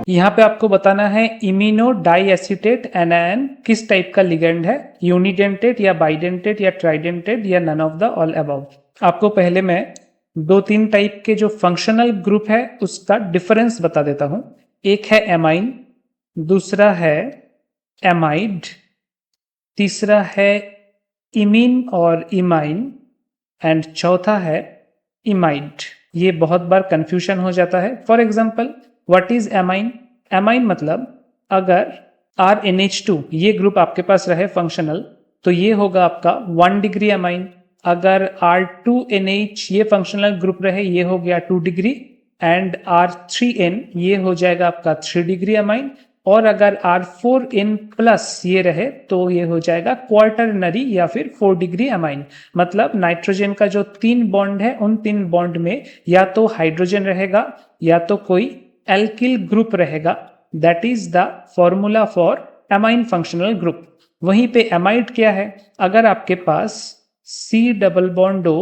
यहाँ पे आपको बताना है इमिनो डाई एसीटेट एनायन किस टाइप का लिगेंड है, यूनिडेंटेट या बाइडेंटेट या ट्राइडेंटेट या none of the all above. आपको पहले मैं 2-3 टाइप के जो फंक्शनल ग्रुप है उसका डिफरेंस बता देता हूं। एक है एमाइन, दूसरा है एमाइड, तीसरा है इमीन और इमाइन एंड चौथा है इमाइड। ये बहुत बार कंफ्यूजन हो जाता है। For example what is amine? Amine मतलब अगर RNH2 ये ग्रुप आपके पास रहे फंक्शनल तो ये होगा आपका 1 डिग्री एमाइन। अगर R2NH ये फंक्शनल ग्रुप रहे ये हो गया 2 डिग्री एंड R3N ये हो जाएगा आपका 3 डिग्री एमाइन। और अगर R4N प्लस ये रहे तो ये हो जाएगा क्वार्टरनरी या फिर 4 डिग्री एमाइन। मतलब नाइट्रोजन का जो 3 बॉन्ड है उन 3 बॉन्ड में या तो हाइड्रोजन रहेगा या तो कोई एल्किल ग्रुप रहेगा। That is the formula for amine functional group. वहीं पे एमाइड क्या है? अगर आपके पास C double bond O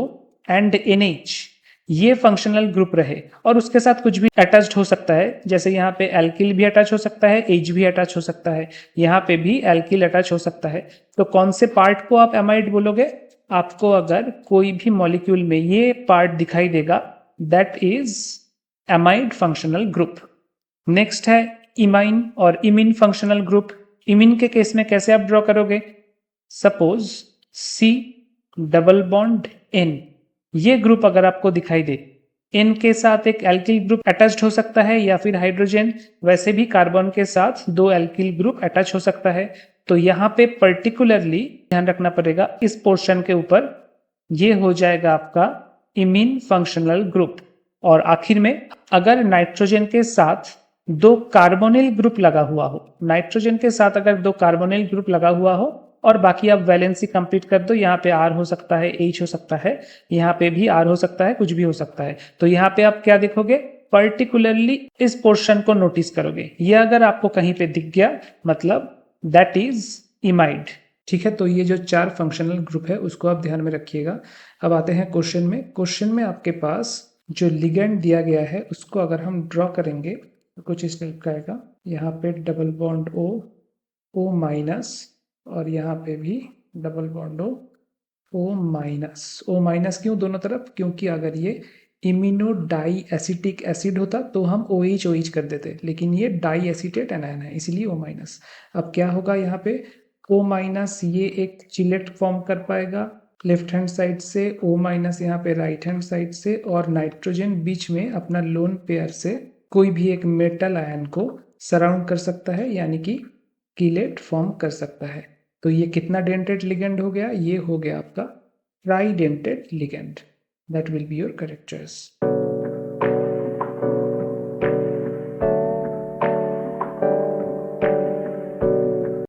and NH ये फंक्शनल ग्रुप रहे और उसके साथ कुछ भी अटैच्ड हो सकता है, जैसे यहाँ पे एल्किल भी अटैच हो सकता है, H भी अटैच हो सकता है, यहाँ पे भी एल्किल अटैच हो सकता है। तो कौन से पार्ट को आप एमाइड बोलोगे? आपको अगर कोई भी मॉलिक्यूल में ये पार्ट दिखाई देगा that is amide functional group. Next है इमाइन और इमिन फंक्शनल ग्रुप। इमिन के केस में कैसे आप ड्रॉ करोगे? Suppose C double bond N ये ग्रुप अगर आपको दिखाई दे, N के साथ एक एल्किल ग्रुप अटैच्ड हो सकता है या फिर हाइड्रोजन, वैसे भी कार्बन के साथ 2 एल्किल ग्रुप अटैच हो सकता है। तो यहाँ पे पर्टिकुलरली ध्यान रखना पड़ेगा इस पोर्शन के ऊपर, ये हो जाएगा आपका इमीन फंक्शनल ग्रुप। और आखिर में अगर नाइट्रोजन के साथ 2 कार्बोनिल ग्रुप लगा हुआ हो, नाइट्रोजन के साथ अगर 2 कार्बोनिल ग्रुप लगा हुआ हो और बाकी आप वैलेंसी कंप्लीट कर दो, यहाँ पे R हो सकता है, H हो सकता है, यहाँ पे भी R हो सकता है, कुछ भी हो सकता है। तो यहाँ पे आप क्या देखोगे? पर्टिकुलरली इस पोर्शन को नोटिस करोगे। ये अगर आपको कहीं पे दिख गया मतलब दैट इज इमाइड। ठीक है, तो ये जो 4 फंक्शनल ग्रुप है उसको आप ध्यान में रखिएगा। अब आते हैं क्वेश्चन में। क्वेश्चन में आपके पास जो लिगेंड दिया गया है उसको अगर हम ड्रॉ करेंगे तो कुछ इस टाइप का आएगा। यहाँ पे डबल बॉन्ड O माइनस और यहाँ पे भी डबल बॉन्ड O माइनस क्यों दोनों तरफ? क्योंकि अगर ये इमिनो डाई एसिटिक एसिड होता तो हम OH कर देते, लेकिन ये डाई एसिटेट एनायन है इसलिए O माइनस। अब क्या होगा यहाँ पे? O माइनस ये एक चिलेट फॉर्म कर पाएगा लेफ्ट हैंड साइड से, O माइनस यहाँ पे राइट हैंड साइड से, और नाइट्रोजन बीच में अपना लोन पेयर से कोई भी एक मेटल आयन को सराउंड कर सकता है, यानी कि कीलेट फॉर्म कर सकता है। तो ये कितना डेंटेड लिगेंड हो गया? ये हो गया आपका ट्राइडेंटेड ligand. That will be your correct choice.